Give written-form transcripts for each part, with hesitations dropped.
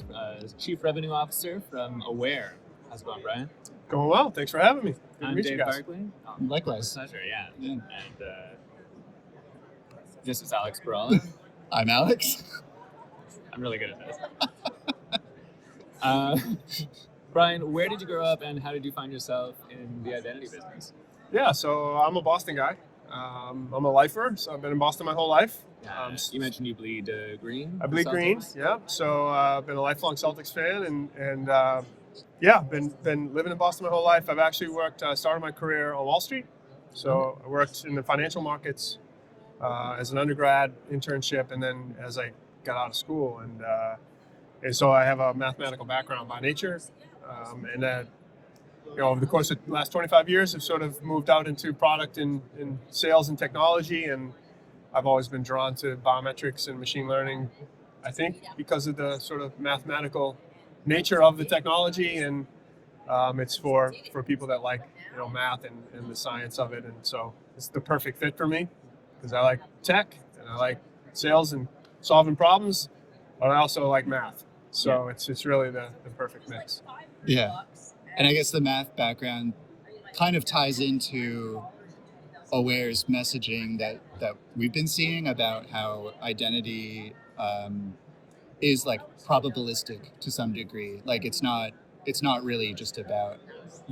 Krause, Chief Revenue Officer from Aware. How's it going, Brian? Going well. Thanks for having me. Good to I'm meet you Dave guys. Barkley. Likewise. Pleasure, yeah. And this is Alex Barala. I'm Alex. I'm really good at this. Brian, where did you grow up and how did you find yourself in the identity business? Yeah, so I'm a Boston guy. I'm a lifer, so I've been in Boston my whole life. You mentioned you bleed green. I bleed Celtics? green, yeah. So I've been a lifelong Celtics fan, and yeah, been living in Boston my whole life. I've actually started my career on Wall Street. So I worked in the financial markets as an undergrad internship, and then as I got out of school, and so I have a mathematical background by nature, and then. Over the course of the last 25 years, I've sort of moved out into product and sales and technology, and I've always been drawn to biometrics and machine learning, I think, because of the sort of mathematical nature of the technology, and it's for people that like math and the science of it, and so it's the perfect fit for me because I like tech and I like sales and solving problems, but I also like math, so it's really the perfect mix. Yeah. And I guess the math background kind of ties into Aware's messaging that we've been seeing about how identity is like probabilistic to some degree. Like it's not really just about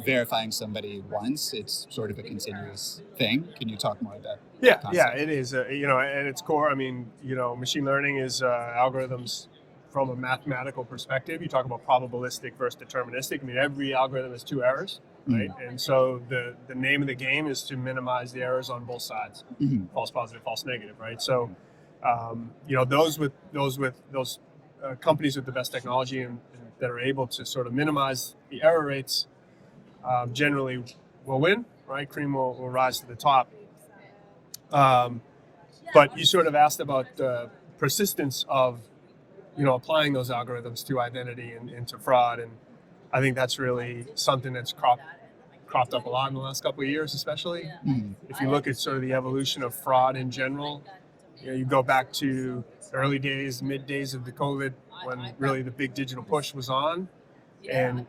verifying somebody once. It's sort of a continuous thing. Can you talk more about that concept? Yeah, it is. At its core, I mean, machine learning is algorithms. From a mathematical perspective, you talk about probabilistic versus deterministic. I mean, every algorithm has two errors, right? Mm-hmm. And so the name of the game is to minimize the errors on both sides, mm-hmm. false positive, false negative, right? So, those companies with the best technology and that are able to sort of minimize the error rates generally will win, right? Cream will rise to the top. But you sort of asked about the persistence of applying those algorithms to identity and to fraud. And I think that's really something that's cropped up a lot in the last couple of years, especially. Mm-hmm. If you look at sort of the evolution of fraud in general, you go back to the early days, mid days of the COVID, when really the big digital push was on. And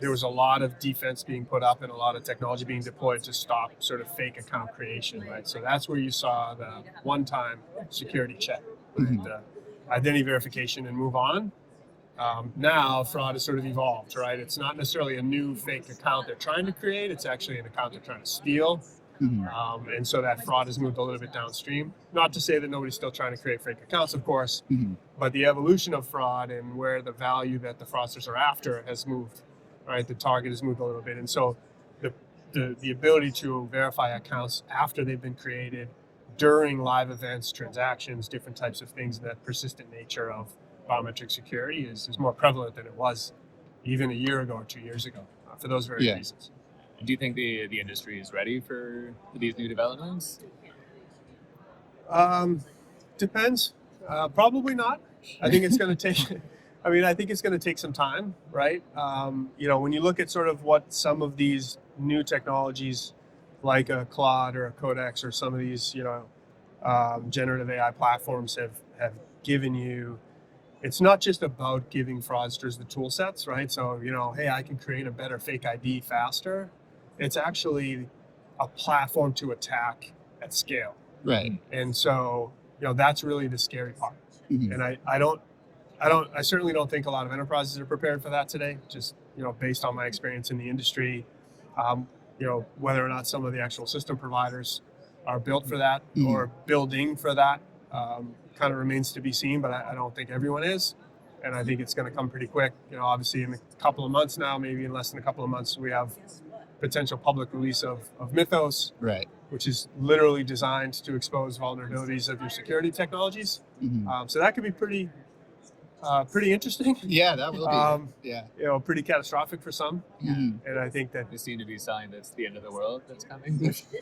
there was a lot of defense being put up and a lot of technology being deployed to stop sort of fake account creation, right? So that's where you saw the one-time security check, right? Mm-hmm. Identity verification and move on. Now fraud has sort of evolved, right? It's not necessarily a new fake account they're trying to create. It's actually an account they're trying to steal. Mm-hmm. And so that fraud has moved a little bit downstream. Not to say that nobody's still trying to create fake accounts, of course, mm-hmm. but the evolution of fraud and where the value that the fraudsters are after has moved, right? The target has moved a little bit. And so the ability to verify accounts after they've been created, during live events, transactions, different types of things, that persistent nature of biometric security is more prevalent than it was even a year ago or 2 years ago for those very reasons. Do you think the industry is ready for these new developments? Depends. Probably not. I think it's going to take. I think it's going to take some time, right? When you look at sort of what some of these new technologies, like a Claude or a Codex or some of these, generative AI platforms have given you, it's not just about giving fraudsters the tool sets, right? So, hey, I can create a better fake ID faster. It's actually a platform to attack at scale. Right. And so, that's really the scary part. Mm-hmm. And I certainly don't think a lot of enterprises are prepared for that today, just, based on my experience in the industry. Whether or not some of the actual system providers are built for that mm-hmm. or building for that kind of remains to be seen, but I don't think everyone is. And I think it's going to come pretty quick. Obviously in a couple of months now, maybe in less than a couple of months, we have potential public release of Mythos, right, which is literally designed to expose vulnerabilities of your security technologies. Mm-hmm. So that could be pretty interesting. Yeah, that will be. Pretty catastrophic for some. Mm-hmm. And I think that they seem to be saying that's the end of the world that's coming.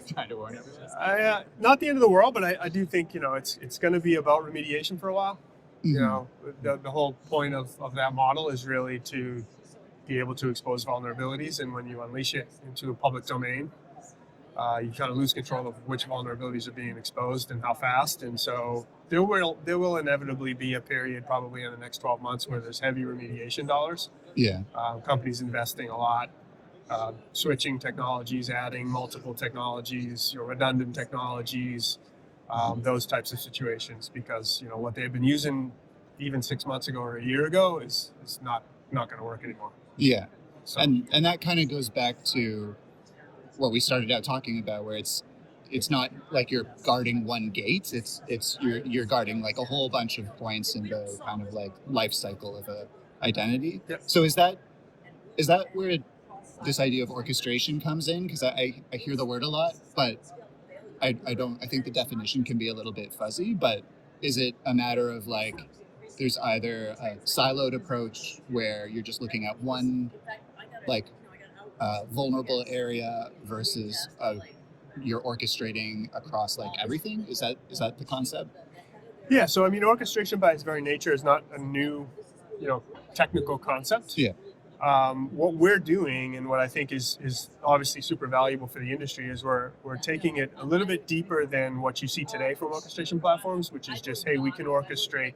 Trying to warn everyone. Not the end of the world, but I do think it's going to be about remediation for a while. Mm-hmm. The whole point of that model is really to be able to expose vulnerabilities, and when you unleash it into a public domain, you kind of lose control of which vulnerabilities are being exposed and how fast. And so there will inevitably be a period, probably in the next 12 months, where there's heavy remediation dollars. Yeah. Companies investing a lot, switching technologies, adding multiple technologies, redundant technologies, those types of situations, because what they've been using even 6 months ago or a year ago is not going to work anymore. Yeah. So. And that kind of goes back to what we started out talking about, where it's not like you're guarding one gate. It's you're guarding like a whole bunch of points in the kind of like life cycle of a identity. Yep. So is that where this idea of orchestration comes in? Because I hear the word a lot, but I think the definition can be a little bit fuzzy. But is it a matter of like there's either a siloed approach where you're just looking at one like vulnerable area versus you're orchestrating across like everything? Is that the concept? Yeah. So orchestration by its very nature is not a new, technical concept. Yeah. What we're doing, and what I think is obviously super valuable for the industry, is we're taking it a little bit deeper than what you see today from orchestration platforms, which is just, hey, we can orchestrate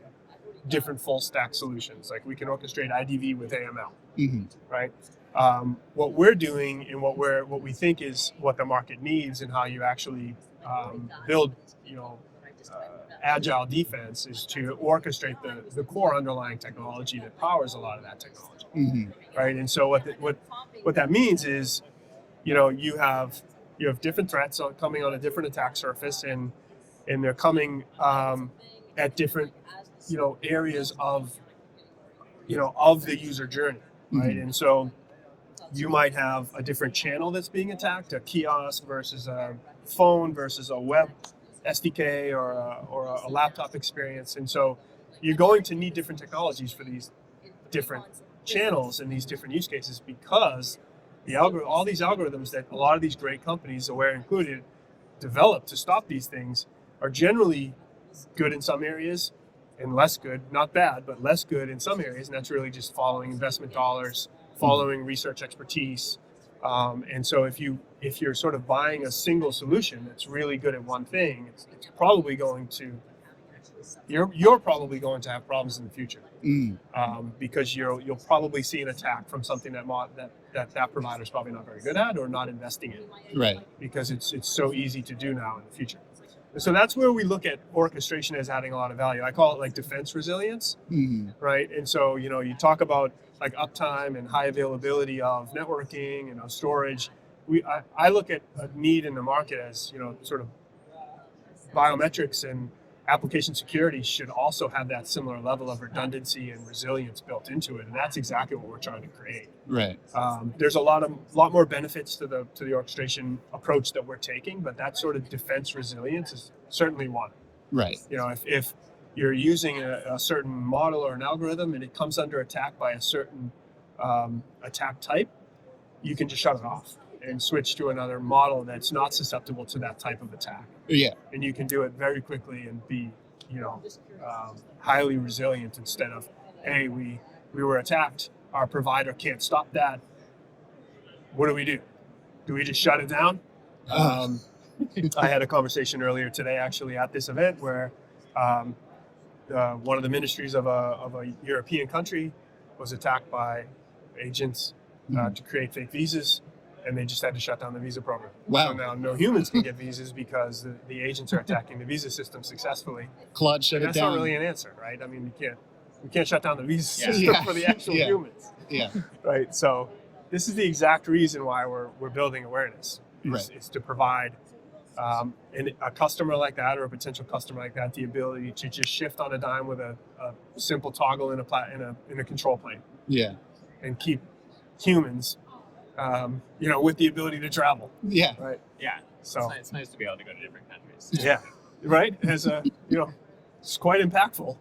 different full stack solutions. Like we can orchestrate IDV with AML, Mm-hmm. right? What we're doing, and what we think is what the market needs, and how you actually build, agile defense, is to orchestrate the core underlying technology that powers a lot of that technology, Mm-hmm. right? And so what that means is, you have different threats coming on a different attack surface, and they're coming at different areas of the user journey, right? Mm-hmm. And so you might have a different channel that's being attacked, a kiosk versus a phone versus a web SDK or a laptop experience. And so you're going to need different technologies for these different channels and these different use cases, because all these algorithms that a lot of these great companies, Aware included, develop to stop these things are generally good in some areas and less good, not bad, but less good in some areas. And that's really just following investment dollars, following research expertise. And so if you're sort of buying a single solution that's really good at one thing, it's probably going to, you're probably going to have problems in the future, because you'll probably see an attack from something that provider's probably not very good at or not investing in, Right. because it's so easy to do now in the future. So that's where we look at orchestration as adding a lot of value. I call it like defense resilience, Mm-hmm. right? And so, you talk about like uptime and high availability of networking and of storage. I look at a need in the market as, sort of biometrics and application security should also have that similar level of redundancy and resilience built into it. And that's exactly what we're trying to create. Right. There's a lot more benefits to the orchestration approach that we're taking, but that sort of defense resilience is certainly one. Right. If you're using a certain model or an algorithm and it comes under attack by a certain attack type, you can just shut it off and switch to another model that's not susceptible to that type of attack. Yeah. And you can do it very quickly and be, highly resilient, instead of, hey, we were attacked, our provider can't stop that. What do we do? Do we just shut it down? I had a conversation earlier today, actually, at this event, where one of the ministries of a European country was attacked by agents to create fake visas, and they just had to shut down the visa program. Wow. So now no humans can get visas because the agents are attacking the visa system successfully. Claude shut And it that's down. not really an answer, right? I mean, we can't shut down the visa system Yeah. for the actual Yeah. humans, Yeah. right? So this is the exact reason why we're building awareness, is to provide a customer like that, or a potential customer like that, the ability to just shift on a dime with a simple toggle in a control plane. Yeah. And keep humans, with the ability to travel. Yeah. Right. Yeah. So It's nice to be able to go to different countries. yeah, right. It's quite impactful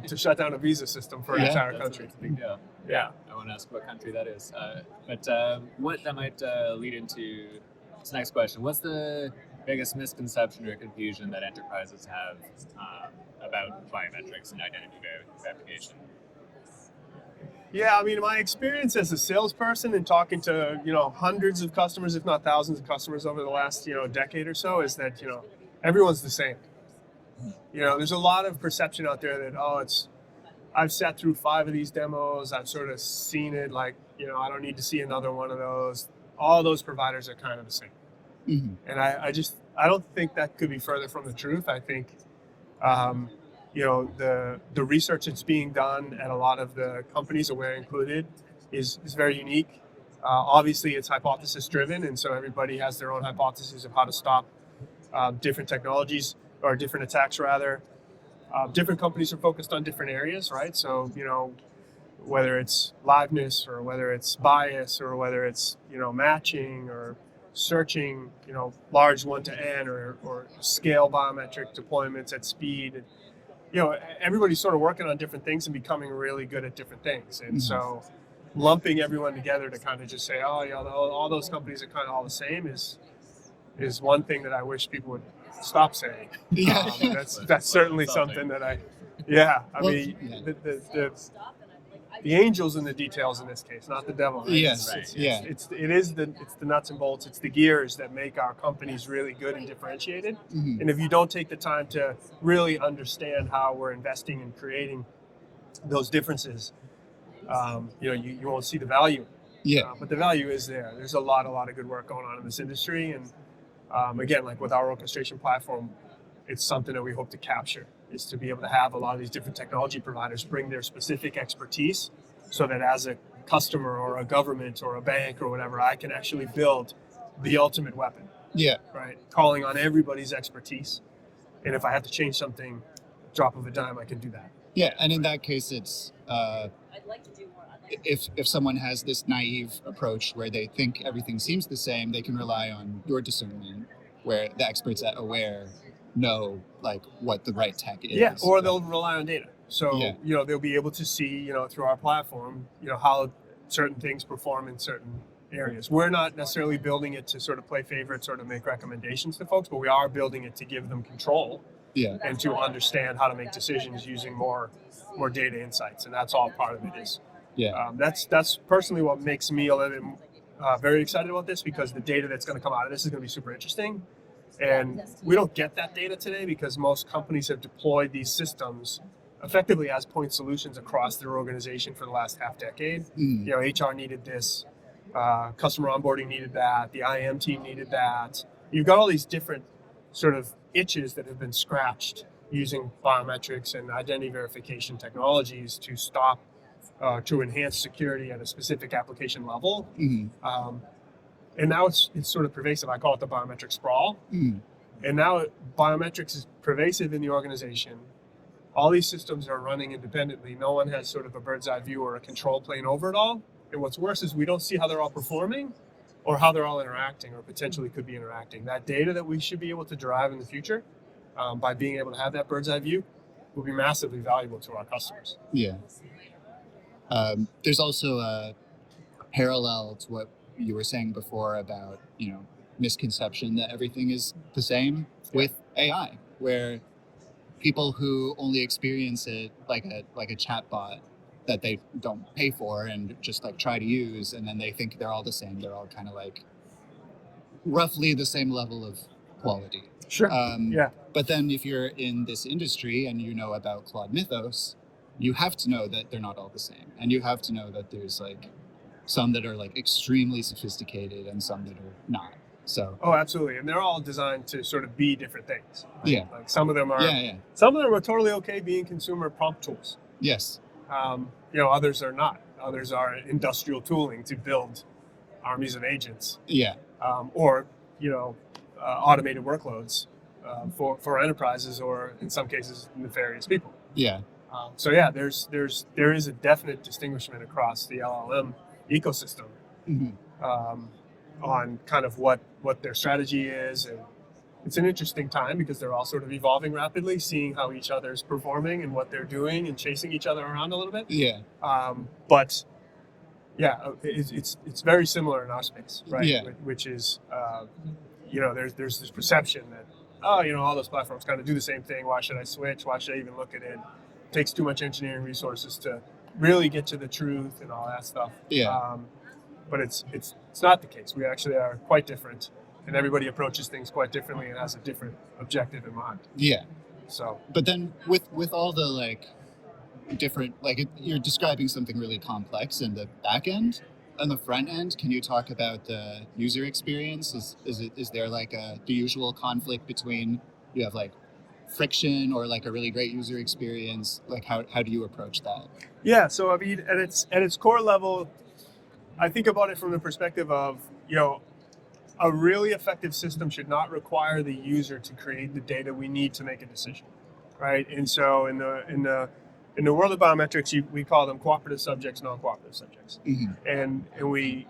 to shut down a visa system for an Yeah. entire That's country. a big deal. Yeah. I want to ask what country that is. But what that might lead into this next question. What's the biggest misconception or confusion that enterprises have about biometrics and identity verification? Yeah, I mean, my experience as a salesperson and talking to, hundreds of customers, if not thousands of customers over the last, decade or so is that, everyone's the same. There's a lot of perception out there that, I've sat through 5 of these demos. I've sort of seen it like, I don't need to see another one of those. All those providers are kind of the same. Mm-hmm. And I don't think that could be further from the truth. I think, the research that's being done at a lot of the companies, Aware included, is very unique. Obviously, it's hypothesis driven, and so everybody has their own hypothesis of how to stop different technologies or different attacks, rather. Different companies are focused on different areas, right? So, whether it's liveness or whether it's bias or whether it's, matching or searching, large one-to-N or scale biometric deployments at speed. Everybody's sort of working on different things and becoming really good at different things. And so lumping everyone together to kind of just say, all those companies are kind of all the same is one thing that I wish people would stop saying. Yeah. That's certainly something that the angel's in the details in this case, not the devil. Right? Yes. It's the nuts and bolts. It's the gears that make our companies really good and differentiated. Mm-hmm. And if you don't take the time to really understand how we're investing and creating those differences, you won't see the value. Yeah. But the value is there. There's a lot of good work going on in this industry. And again, like with our orchestration platform, it's something that we hope to capture, is to be able to have a lot of these different technology providers bring their specific expertise so that as a customer or a government or a bank or whatever, I can actually build the ultimate weapon. Yeah. Right? Calling on everybody's expertise. And if I have to change something, drop of a dime, I can do that. Yeah, and in that case, it's if someone has this naive approach where they think everything seems the same, they can rely on your discernment, where the experts at Aware know like what the right tech is. Yeah, or they'll rely on data. So Yeah. they'll be able to see through our platform how certain things perform in certain areas. We're not necessarily building it to sort of play favorites or to make recommendations to folks, but we are building it to give them control. Yeah. And to understand how to make decisions using more data insights, and that's all part of it is. Yeah. That's personally what makes me a little bit very excited about this, because the data that's going to come out of this is going to be super interesting. And we don't get that data today because most companies have deployed these systems effectively as point solutions across their organization for the last half decade. HR needed this, customer onboarding needed that, the IM team needed that. You've got all these different sort of itches that have been scratched using biometrics and identity verification technologies to stop, to enhance security at a specific application level. Mm-hmm. And now it's sort of pervasive. I call it the biometric sprawl. Mm. And now biometrics is pervasive in the organization. All these systems are running independently. No one has sort of a bird's eye view or a control plane over it all. And what's worse is we don't see how they're all performing or how they're all interacting or potentially could be interacting. That data that we should be able to derive in the future by being able to have that bird's eye view will be massively valuable to our customers. Yeah. There's also a parallel to what you were saying before about, misconception that everything is the same with AI, where people who only experience it like a chat bot that they don't pay for and just like try to use, and then they think they're all the same. They're all kind of like roughly the same level of quality. Sure. Yeah. But then if you're in this industry and you know about Claude Mythos, you have to know that they're not all the same. And you have to know that there's like some that are like extremely sophisticated and some that are not. So. Oh, absolutely. And they're all designed to sort of be different things. Right? Yeah. Like some of them are. Yeah. Some of them are totally okay being consumer prompt tools. Yes. Others are not. Others are industrial tooling to build armies of agents. Yeah. Or automated workloads for enterprises, or in some cases nefarious people. Yeah. There is a definite distinguishment across the LLM ecosystem. Mm-hmm. On kind of what their strategy is, and it's an interesting time because they're all sort of evolving rapidly, seeing how each other's performing and what they're doing and chasing each other around a little bit. Yeah. It's very similar in our space, right? Yeah. Which is, there's this perception that, all those platforms kind of do the same thing. Why should I switch? Why should I even look at it? It takes too much engineering resources to really get to the truth and all that stuff. Yeah. But it's not the case. We actually are quite different, and everybody approaches things quite differently and has a different objective in mind. Yeah. So, but then with all the like different, like you're describing something really complex in the back end. On the front end, can you talk about the user experience? Is there like the usual conflict between, you have like friction or like a really great user experience? Like how do you approach that? yeah. So I mean, at its core level, I think about it from the perspective of, a really effective system should not require the user to create the data we need to make a decision, right? And so in the world of biometrics, we call them cooperative subjects, non-cooperative subjects, and we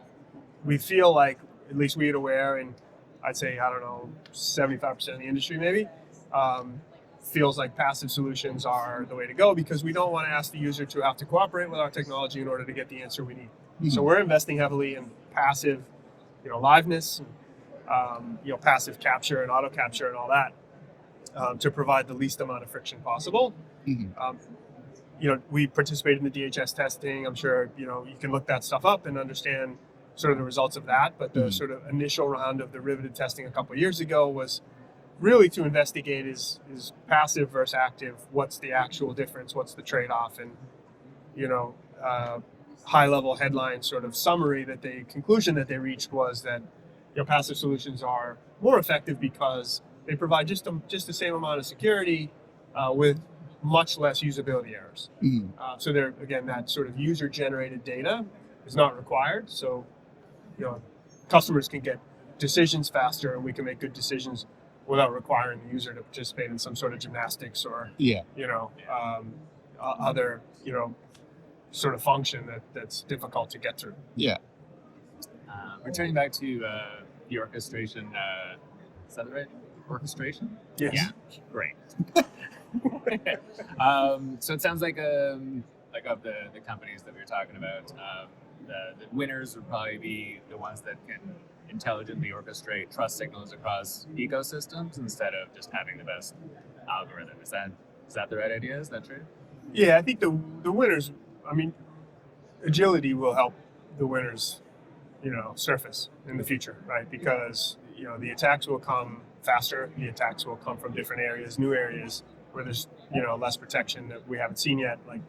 feel like, at least we at Aware, and I'd say 75% of the industry maybe, feels like passive solutions are the way to go, because we don't want to ask the user to have to cooperate with our technology in order to get the answer we need. So we're investing heavily in passive, liveness, passive capture and auto capture and all that, to provide the least amount of friction possible. We participate in the DHS testing. I'm sure, you can look that stuff up and understand sort of the results of that. But the sort of initial round of derivative testing a couple of years ago was really to investigate is passive versus active. What's the actual difference? What's the trade-off? And, high-level headline sort of summary conclusion that they reached was that, passive solutions are more effective because they provide just the same amount of security with much less usability errors. So they're, again, that sort of user-generated data is not required. So, customers can get decisions faster, and we can make good decisions without requiring the user to participate in some sort of gymnastics or, other, sort of function that's difficult to get through. Yeah. Returning back to the orchestration, is that right? Orchestration? Yes. Yeah, great. So it sounds like of the companies that we were talking about, the winners would probably be the ones that can intelligently orchestrate trust signals across ecosystems instead of just having the best algorithm. Is that the right idea? Is that true? Yeah, I think the winners, agility will help the winners, surface in the future, right? Because, the attacks will come faster. The attacks will come from different areas, new areas where there's, less protection that we haven't seen yet. Like,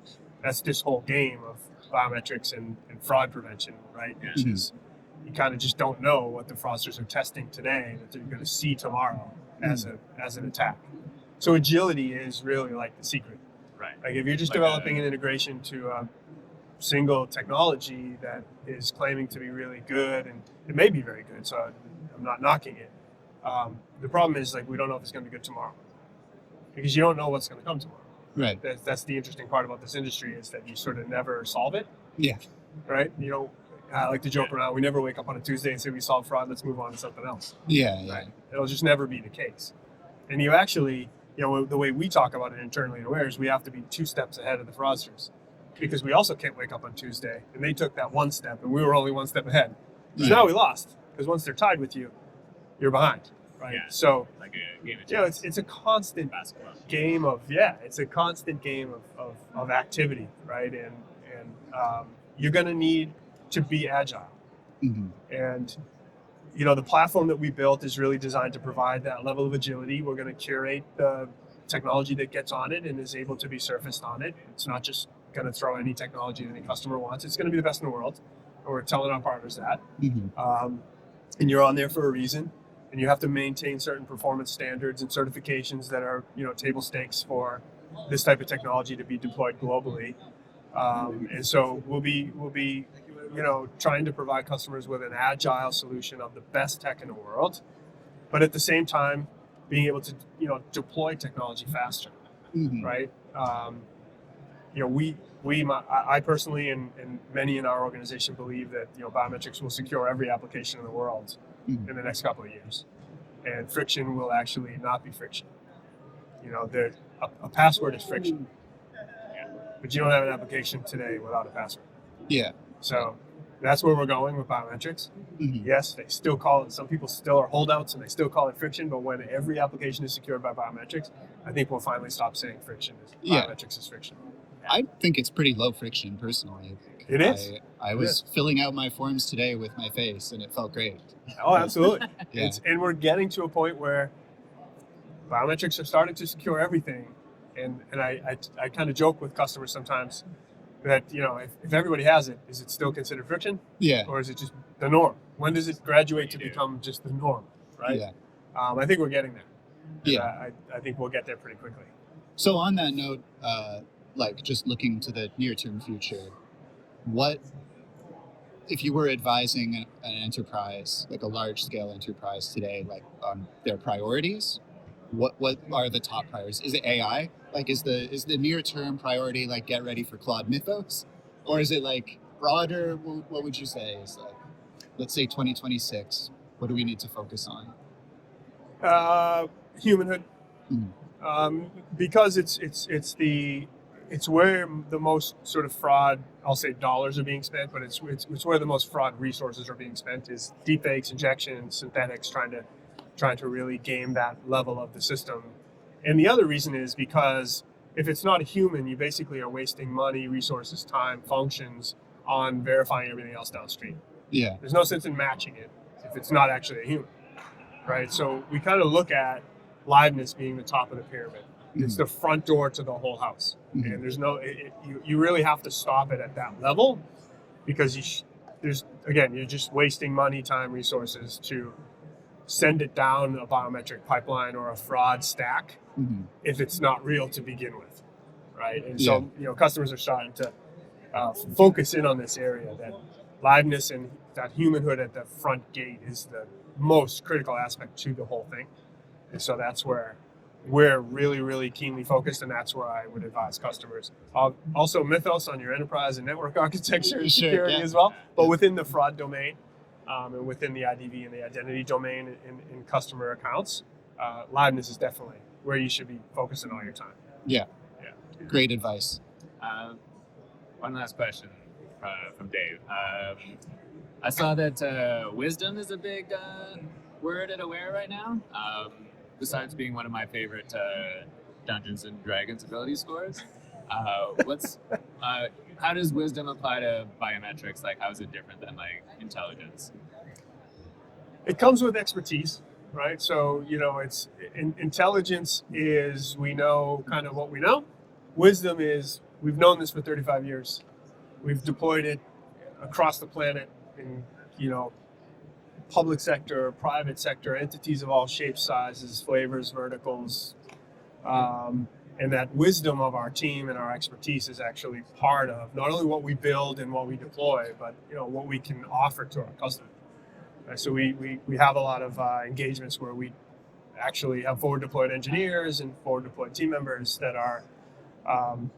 that's this whole game of biometrics and fraud prevention, right? Yeah. Which is, you kind of just don't know what the fraudsters are testing today that they're going to see tomorrow as an attack. So agility is really like the secret. Right. Like, if you're just developing an integration to a single technology that is claiming to be really good, and it may be very good, so I'm not knocking it. The problem is, like, we don't know if it's going to be good tomorrow, because you don't know what's going to come tomorrow. Right. That's the interesting part about this industry, is that you sort of never solve it. Yeah. Right. I like to joke around. We never wake up on a Tuesday and say we solved fraud. Let's move on to something else. Yeah. Yeah. Right. It'll just never be the case. And you actually, the way we talk about it internally at Aware is we have to be 2 steps ahead of the fraudsters, because we also can't wake up on Tuesday and they took that 1 step and we were only 1 step ahead. So now we lost, because once they're tied with you, you're behind. Right. Yeah. So, Like a game of chess. it's a constant Basketball. game of activity, right? And you're going to need to be agile. And, the platform that we built is really designed to provide that level of agility. We're going to curate the technology that gets on it and is able to be surfaced on it. It's not just going to throw any technology that any customer wants. It's going to be the best in the world. And we're telling our partners that. And you're on there for a reason. And you have to maintain certain performance standards and certifications that are, table stakes for this type of technology to be deployed globally. And so we'll be, trying to provide customers with an agile solution of the best tech in the world, but at the same time, being able to, deploy technology faster, right? I personally and many in our organization believe that, biometrics will secure every application in the world in the next couple of years, and friction will actually not be friction. A password is friction, but you don't have an application today without a password. Yeah. So that's where we're going with biometrics. Yes, they still call it, some people still are holdouts and they still call it friction, but when every application is secured by biometrics, I think we'll finally stop saying friction. Biometrics is friction. I think it's pretty low friction personally. It is. I was filling out my forms today with my face, and it felt great. Oh, absolutely. Yeah. And we're getting to a point where biometrics are starting to secure everything. And I kind of joke with customers sometimes that, if everybody has it, is it still considered friction? Yeah. Or is it just the norm? When does it graduate to become just the norm, right? Yeah. I think we're getting there. And Yeah. I think we'll get there pretty quickly. So on that note, like just looking to the near-term future, what if you were advising an enterprise, like a large-scale enterprise today, like on their priorities? What are the top priorities? Is it AI? Like, is the near-term priority like get ready for Claude Mythos, or is it like broader? What would you say is like, let's say 2026? What do we need to focus on? Humanhood, because it's where the most sort of fraud, I'll say dollars are being spent, but it's where the most fraud resources are being spent is deepfakes, injections, synthetics, trying to really game that level of the system. And the other reason is because if it's not a human, you basically are wasting money, resources, time, functions on verifying everything else downstream. Yeah. There's no sense in matching it if it's not actually a human, right? So we kind of look at liveness being the top of the pyramid. It's the front door to the whole house. And there's you really have to stop it at that level, because you're just wasting money, time, resources to send it down a biometric pipeline or a fraud stack if it's not real to begin with, right? And so customers are starting to focus in on this area, that liveness and that humanhood at the front gate is the most critical aspect to the whole thing. And so that's where we're really, really keenly focused, and that's where I would advise customers. Also Mythos on your enterprise and network architecture and security as well, but within the fraud domain and within the IDV and the identity domain in customer accounts, liveness is definitely where you should be focusing all your time. Yeah. Great advice. One last question from Dave. I saw that wisdom is a big word at Aware right now. Besides being one of my favorite Dungeons and Dragons ability scores, how does wisdom apply to biometrics? Like, how is it different than like intelligence? It comes with expertise, right? So it's intelligence is we know kind of what we know. Wisdom is we've known this for 35 years. We've deployed it across the planet in public sector, private sector, entities of all shapes, sizes, flavors, verticals. And that wisdom of our team and our expertise is actually part of not only what we build and what we deploy, but what we can offer to our customers. So we have a lot of engagements where we actually have forward deployed engineers and forward deployed team members that are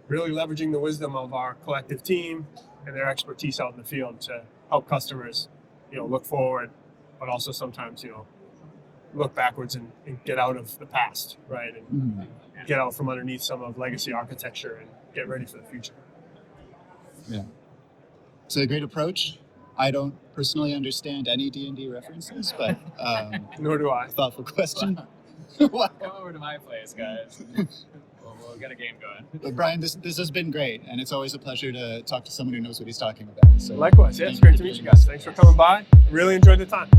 really leveraging the wisdom of our collective team and their expertise out in the field to help customers look forward, but also sometimes look backwards and get out of the past, right? And get out from underneath some of legacy architecture and get ready for the future. Yeah. It's a great approach. I don't personally understand any D&D references, but Nor do I. thoughtful question. Come over to my place, guys. We'll get a game going. But Brian, this has been great, and it's always a pleasure to talk to someone who knows what he's talking about. So Likewise, yeah, it's great to meet you guys. Thanks for coming by. Really enjoyed the time.